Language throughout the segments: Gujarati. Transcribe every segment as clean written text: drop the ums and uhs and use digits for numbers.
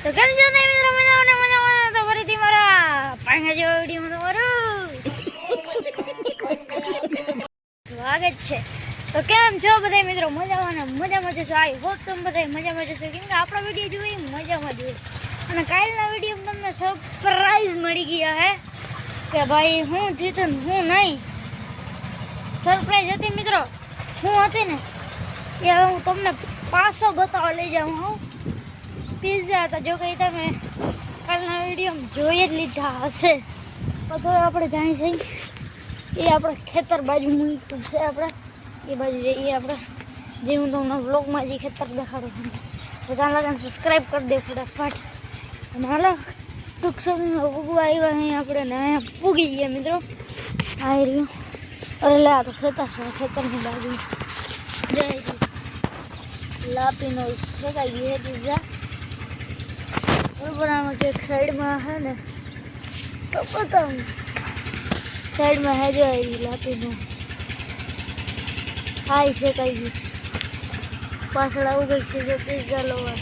તો કેમ છો ને મિત્રો, મજામાં તો ફરીથી મારા પાંગા જેવા વિડીયોમાં તમારું સ્વાગત છે। તો કેમ છો બધા મિત્રો, મજામાં જશો। આઈ હોપ તમે બધા મજામાં જશો, કેમ કે આપણો વિડીયો જોઈ મજામાં જોઈએ। અને કાલના વિડીયોમાં તમને સરપ્રાઈઝ મળી ગયા હે કે ભાઈ હું જીતન હું નહીં। સરપ્રાઈઝ હતી મિત્રો, હું હતી ને એ હું તમને 500 બતાવવા લઈ જાઉં હું। પિઝા હતા, જો કે તમે કાલના વિડીયોમાં જોઈ જ લીધા હશે, તો આપણે જાણી છીએ એ આપણે ખેતર બાજુ મૂક્યું છે। આપણે એ બાજુ જઈએ આપણે, જે હું તમને વ્લોગમાં જે ખેતર દેખાડું છું બધા લગન સબસ્ક્રાઈબ કરી દે ફટાફટ। અને હાલો ટૂંક સમયમાં ઉગવા આવ્યા અહીં આપણે ને અહીંયા પૂગી ગયા મિત્રો। આ રહ્યું, અરે લે આ તો ખેતર છે, ખેતરની બાજુ જય લાપીનો છેકાઈ ગઈ છે પિઝા બરાબર। આમાં એક સાઈડમાં હે ને તો બતાવું, સાઈડમાં હે જો આવી લાપીનો હાઈ છેકાઈ ગઈ, પાછળ આવું ગઈ છે જો પિઝા લોવર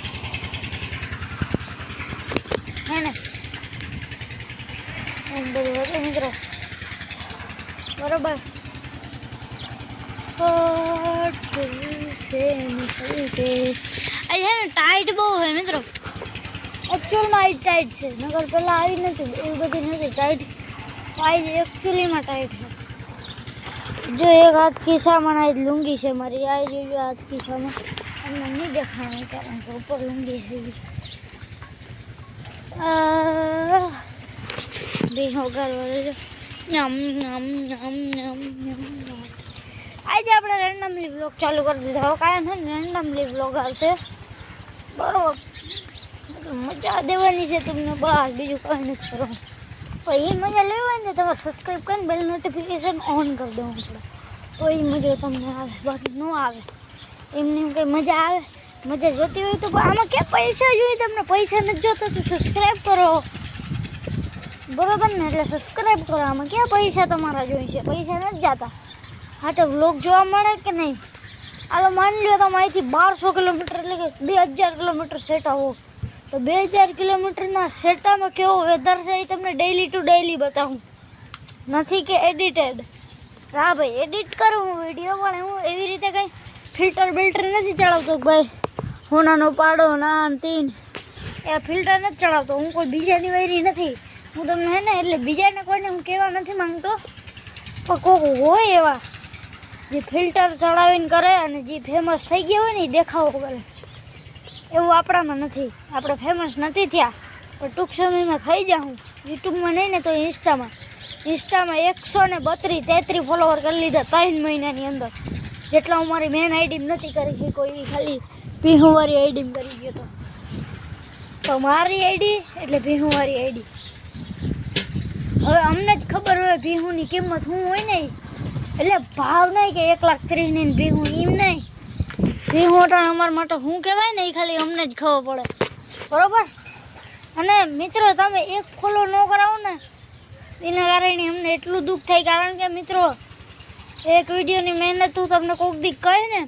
હે ને એમ બધું હતું મિત્રો બરોબર। છે ને ટાઈટ બહુ છે મિત્રો, એકચ્યુઅલમાં આ ટાઈટ છે, નગર પહેલાં આવી નથી એવી બધી નથી ટાઈટ, આજ એકચ્યુઅલીમાં ટાઈટ છે। જો એક હાથ ખિસ્સામાં આ લુંગી છે મારી, આ જોજો હાથ ખિસ્સામાં અમને નહીં દેખાણું કારણ કે ઉપર લુંગી છે ભીહો ઘર આજે આપણે રેન્ડમલી બ્લોગ ચાલુ કરી દીધો। હવે કાંઈ છે ને રેન્ડમલી બ્લોગ આવશે બરોબર, મજા દેવાની છે તમને બસ, બીજું કંઈ નથી કરવાનું। પણ એ મજા લેવી હોય ને તમારે સબસ્ક્રાઈબ કરીને બેલ નોટિફિકેશન ઓન કરી દેવું પડે, તો એ મજા તમને આવે, બાકી ન આવે। એમને એમ કંઈ મજા આવે, મજા જોતી હોય તો આમાં ક્યાં પૈસા જોઈએ તમને, પૈસા નથી જોતા તો સબસ્ક્રાઈબ કરો બરોબર ને, એટલે સબસ્ક્રાઈબ કરો। આમાં ક્યાં પૈસા તમારા જોઈએ છે, પૈસા નથી જતા। હા તો વ્લોગ જોવા મળે કે નહીં, હાલો માની લો તમે અહીંથી 1200 કિલોમીટર એટલે કે 2000 કિલોમીટર સેટા હો, તો 2000 કિલોમીટરના સેટામાં કેવો વેધર છે એ તમને ડેઈલી ટુ ડેઈલી બતાવું, નથી કે એડિટેડ। હા ભાઈ એડિટ કરું હું વિડીયો, પણ હું એવી રીતે કંઈ ફિલ્ટર બિલ્ટર નથી ચડાવતો ભાઈ, હોનાનો પાડો ના તીન એ ફિલ્ટર નથી ચડાવતો હું, કોઈ બીજાની વૈરી નથી હું તમને હે ને, એટલે બીજાને કોઈને હું કહેવા નથી માંગતો, પણ કોઈ હોય એવા જે ફિલ્ટર ચડાવીને કરે અને જે ફેમસ થઈ ગયા હોય ને એ દેખાવો કરે, એવું આપણામાં નથી। આપણે ફેમસ નથી થયા પણ ટૂંક સમયમાં થઈ જાઉં, યુટ્યુબમાં નહીં ને તો ઇન્સ્ટામાં 132-33 ફોલોવર કરી લીધા 3 મહિનાની અંદર, જેટલા હું મારી મેન આઈડી નથી કરી શકી, કોઈ ખાલી ભીહુંવાળી આઈડી કરી ગયો તો મારી આઈડી એટલે ભીહુંવાળી આઈડી। હવે અમને જ ખબર હોય ભીહુંની કિંમત શું હોય ને, એટલે ભાવ નહીં કે 1,30,000 ની ભીહું એમ નહીં, ભીહું અટાણ અમારા માટે શું કહેવાય ને એ ખાલી અમને જ ખબર પડે બરોબર। અને મિત્રો તમે એક ફોલો ન કરાવો ને એના કારણે અમને એટલું દુઃખ થાય, કારણ કે મિત્રો એક વિડીયોની મહેનત હું તમને કોઈક દી કહે ને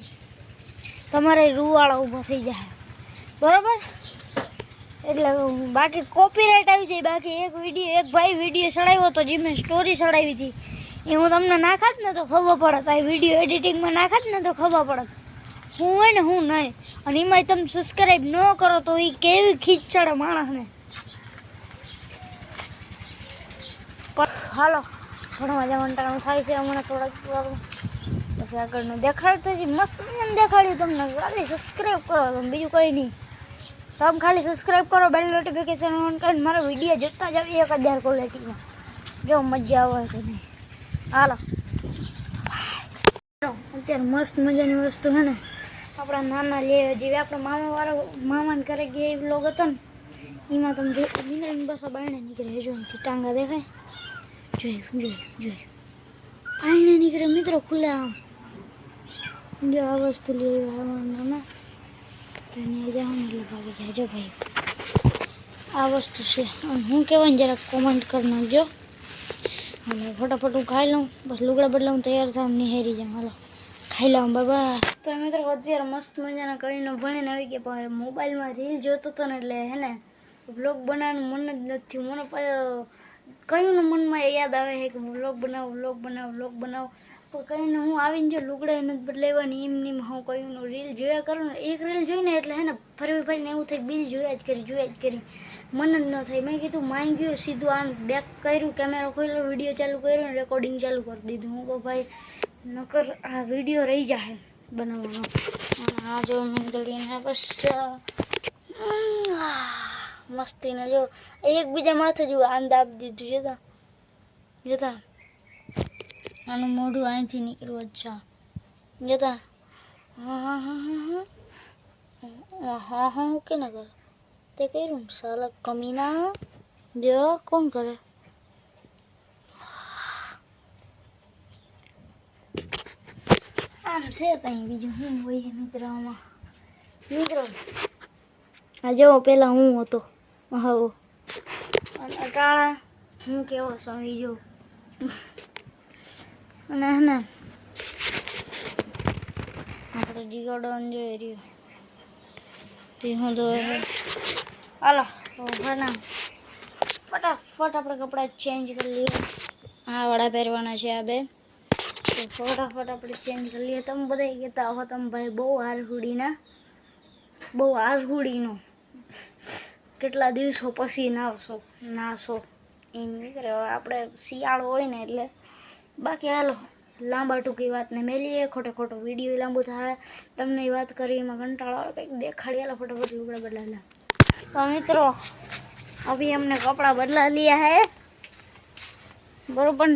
તમારે રૂવાળા ઊભા થઈ જાય બરોબર, એટલે બાકી કોપીરાઇટ આવી જાય। બાકી એક ભાઈ વિડીયો ચડાવ્યો હતો, જે મેં સ્ટોરી ચડાવી હતી એ હું તમને નાખાત ને તો ખબર પડત, આ વિડીયો એડિટિંગમાં નાખાત ને તો ખબર પડત હું હોય ને હું નહીં, અને એમાંય તમે સબસ્ક્રાઈબ ન કરો તો એ કેવી ખીચ ચડે માણસને। હાલો ઘણા જવાનું ટાણું થાય છે હમણાં થોડાક પછી આગળનું દેખાડતો જ મસ્ત દેખાડ્યું તમને, ખાલી સબસ્ક્રાઈબ કરો તમે, બીજું કંઈ નહીં, તમે ખાલી સબસ્ક્રાઈબ કરો, બેલ નોટિફિકેશન ઓન કરીને મારો વિડીયો જોતા જ આવી 1000 ક્વોલિટીમાં, જો મજા આવે કે નહીં। હાલો અત્યારે મસ્ત મજાની વસ્તુ છે ને આપણા નાના લેવા જેવી, આપણા મામાને ઘરે ગયા એ વ્લોગ હતો ને એમાં તમે મિનરની બસો બાયણે નીકળે, જો ટાંગા દેખાય જોઈ બાયણે નીકળે મિત્રો ખુલ્લે આમ, જો આ વસ્તુ લઈ આવ્યા નાના ટ્રેને જાઉં એટલે ભાગી જાય। જો ભાઈ આ વસ્તુ છે, અને હું કહેવાય ને જરાક કોમેન્ટ કરી નાખજો। હાલો ફટાફટ હું ખાઈ લઉં, બસ લુગડા બદલાવું તૈયાર થાવ નિહારી જાઉં, હાલો ખાઈ લઉં બાબા। તો મિત્રો અત્યારે મસ્ત મજાના કરીને ભણીને આવી ગયા, પણ મોબાઈલમાં રીલ જોતો હતો ને એટલે હે ને વ્લોગ બનાવવાનું મન જ નથી. મને કયું મનમાં યાદ આવે છે કે વ્લોગ બનાવો તો કહીને હું આવીને જો લુગડા નથી બદલાવવાની એમ હું કયું રીલ જોયા કરું ને, એક રીલ જોઈને એટલે હે ને ફરીને એવું થાય બીજી જોયા જ કરી મન જ ન થાય. મેં કીધું માઈ ગયું સીધું આમ બેક કર્યું, કેમેરો ખોલ્યો, વિડીયો ચાલુ કર્યો ને રેકોર્ડિંગ ચાલુ કરી દીધું. હું કહું ભાઈ નકર આ વિડીયો રહી જાય બનાવવાનો. આ જો મીંદડીને બસ મસ્તીને જો એકબીજા માથે જો આંદ આપી દીધું. જોતા આનું મોઢું અહીંથી નીકળ્યું. અચ્છા જોતા હા કે ના કરે તે કર્યું સાલા કમીના. જો કોણ કરે આમ છે તઈ બીજું હું હોય મિત્રો. આ જો પેલા હું હતો હાવો અને અટાણા હું કેવો સમય જો. અને હે ને આપણે જીગોડોન જોઈ રહ્યો હું જોઈ હાલો ફટાફટ આપણે કપડાં ચેન્જ કરી લઈએ. આ વાળા પહેરવાના છે આ બે, તો ફટાફટ આપણે ચેન્જ કરી લઈએ. તમે બધા કહેતા હો તમે ભાઈ બહુ આરહુડીનો કેટલા દિવસો પછી નાશો એમ કરે. આપણે શિયાળો હોય ને એટલે બાકી હાલો લાંબા ટૂંકી વાત ને મેલીએ. ખોટો વિડીયો લાંબો થાય. તમને એ વાત કરી એમાં કંટાળો આવે કંઈક દેખાડી. હાલો ફટાફટ લુગડા બદલાયેલા. તો મિત્રો अभी हमने कपड़ा बदला लिया है बरोबर.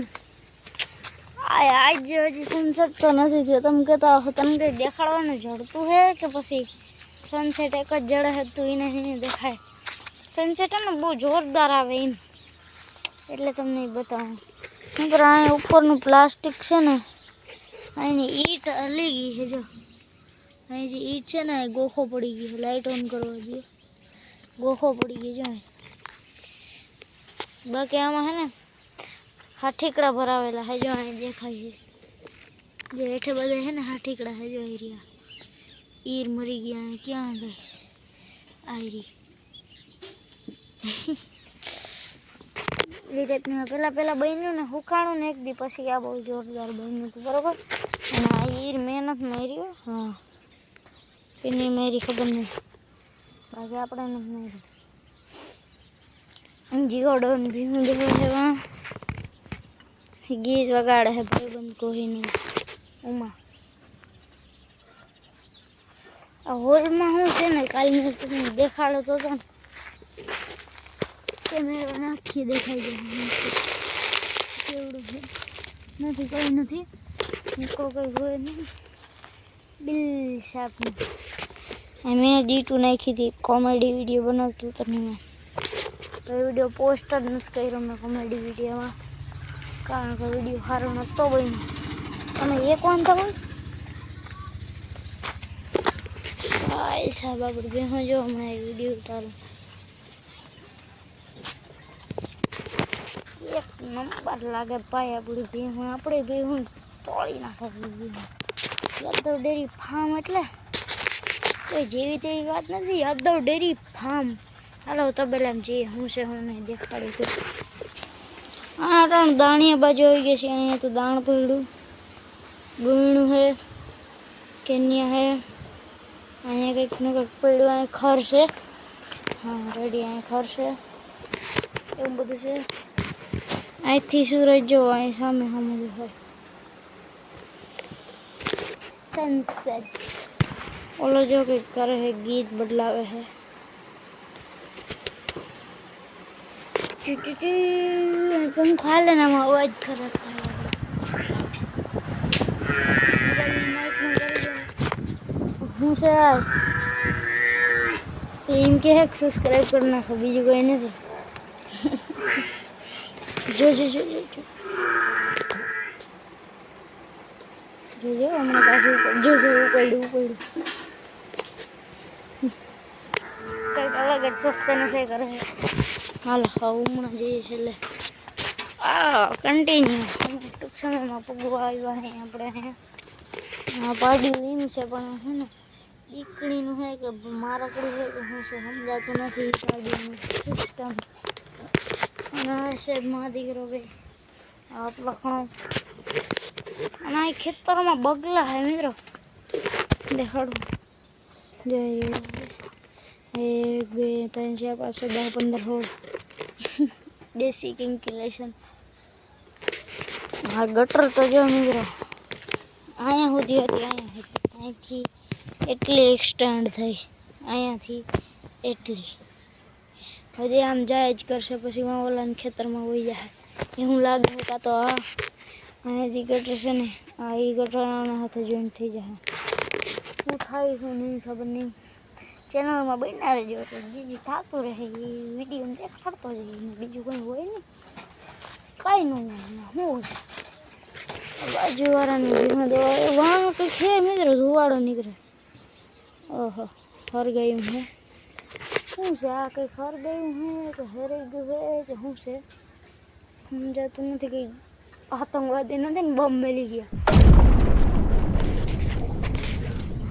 आज हजी सनसेट तो नहीं थी. तुम कहता हो तमने देखाड़वानुं जड़तुं है कि पछी सनसेट एक ज जड़े है तो नहीं देखाय. सनसेट है ने बहुत जोरदार आवे एम એટલે તમને બતાવું. નકર આ ઉપરનું પ્લાસ્ટિક છે ને આની ઈટ હલી ગઈ છે. જો અહીં જે ઈટ છે ને ગોખો પડી ગઈ. લાઈટ ઓન કરવા દે ગોખો પડી ગઈ. જો બાકી આમાં હે ને હાથીકડા ભરાવેલા है. जो અહીં દેખાય છે जो हेठे બધા है ને હાથીકડા है. जो एरिया ईर मरी गया है. क्या गए आयरी એ ટાઈપનું પેલા બન્યું ને હુકાણું ને એક દી પછી આ બહુ જોરદાર બન્યું હતું બરોબર. અને આ ઈર મહેનત માર્યો. હા એની મારી ખબર નહીં બાકી આપણે નથી મારી. જીગોડો भी હું જો છે વहाँ ગીત વગાડે છે ભાઈબંધ કોહીનું ઉમા. આ હોલમાં શું છે ને કાલ મેં તમને દેખાડો તો હતો ને કેમેરો નાખી દેખાઈ જાય કેવડું છે. નથી કંઈ નથી કંઈ હોય નહીં બિલ સાપનું. મેં ડીટું નાખી હતી કોમેડી વિડીયો બનાવતું હતું મેં તો એ વિડીયો પોસ્ટ જ નથી કર્યો મેં કોમેડી વિડીયોમાં કારણ કે વિડીયો સારો નહોતો બન્યો. તમે એક વાંધો હોય ભાઈ સાહેબ આપણે બે જો હમણાં એ વિડીયો ઉતારું એક નંબર લાગે ભાઈ. આપણી ભેહું આપણે ભેહું તોડી નાખે. યાદવ ડેરી ફાર્મ એટલે કોઈ જેવી તેવી વાત નથી. Yadav dairy farm. હાલો તબેલામાં જઈએ હું છે હું નહીં દેખાડું તો. આ ત્રણ દાણિયા બાજુ આવી ગઈ છે. અહીંયા તો દાણ પડ્યું ગુણું છે કેન્યા છે. અહીંયા કંઈક ને કંઈક પડ્યું. અહીંયા ખર છે. હા રેડી અહીંયા ખર છે એવું બધું છે. અહીંથી સૂરજ જો અહીં સામે દેખાય સનસેટ. ઓલો જો કંઈક કરે છે ગીત બદલાવે છે. पंखा लेना अवाज खराब हूँ से इनके है सब्सक्राइब करना है बीजू कोई नहीं. जो जो जो जो जो जो हमारे पास जो जो पड़ू કંઈક અલગ જ સસ્તે નશે કરે. હાલ હમણાં જઈએ છે એટલે કન્ટિન્યુ ટૂંક સમયમાં પગવા આવ્યા હે આપણે. હા પાડ્યું એમ છે પણ છે ને દીકરીનું હોય કે મારકડું હોય કે શું છે સમજાતું નથી ગાડીનું સિસ્ટમ. અને સાહેબ માં દીકરો ભાઈ હાથ લખણો અને આ ખેતરોમાં બગલા હે મિત્રો દેખાડું. જય 1 2 3 4 5 6 10 15 16 દેશી કેલ્ક્યુલેશન. આ ગટર તો જો મિત્રો અહીંયા સુધી હતી, અહીંયાથી એટલી એક્સટેન્ડ થઈ, અહીંયાથી એટલી હજી આમ જાય જ કરશે, પછી ઓલાને ખેતરમાં વહી જાય એવું લાગે. કાં તો અહીંયા જે ગટર છે ને એ ગટરના હાથે જોઈન્ટ થઈ જાય. શું થાય શું નહીં ખબર નહીં. ચેનલમાં બન્યા રહેજો એટલે જે થતું રહે એ વિડીયો દેખાડતો જઈએ, બીજું કંઈ હોય નહીં, કાંઈ ન હોય. શું હોય બાજુવાળાને ધીમા દવા વાહ કંઈક છે મિત્રો, ધુવાડો નીકળે. ઓહો હરગાયું હે, શું છે આ? કંઈક હરગાયું હે કે હરાઈ ગયું હે કે શું છે સમજાતું નથી. કંઈ આતંકવાદી નથી ને બોમ્બ મેલી ગયા?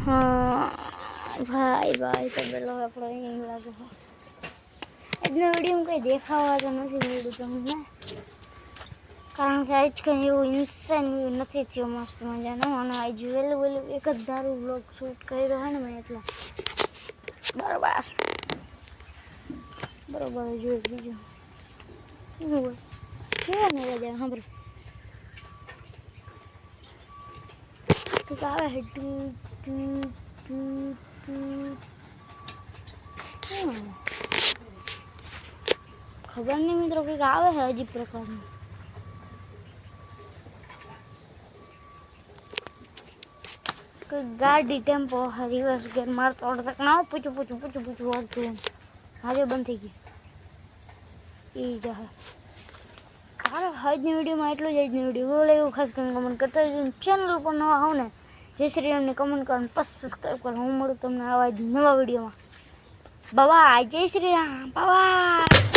હા ભાઈ તો પેલો આપણો અહીં લાગે છે. આજના વિડીયોમાં કંઈ દેખાવા તો નથી મળ્યું તમને, કારણ કે આજ કંઈ એવું ઇન્સાન નથી થયું મસ્ત મજાનું. અને આજ વહેલું એક જ ધારું બ્લોગ શૂટ કર્યો હે ને મેં, એટલે બરોબર જોયું. બીજું શું હોય કેવા ને બધા સાંભળો કંઈક આવે છે ખબર નહીં મિત્રો, કંઈક આવે છે અજીબ પ્રકારનું. ગાડી ટેમ્પો રિવર્સ ગેર મારતો અડધક ના પૂછું વાળતું હાજર બંધ થઈ ગયું એ જશે. હાલો આજની વિડીયોમાં એટલું જ. આજની વિડીયો બોલે એવું ખાસ કરીને કમેન્ટ કરતા હોય. ચેનલ પર નવા હોવ ને જય શ્રી રામને કમેન્ટ કરવાનું પછી સબસ્ક્રાઈબ કરો. હું મળું તમને આવા જ નવા વિડીયોમાં. બાબા જય શ્રી રામ બાબા.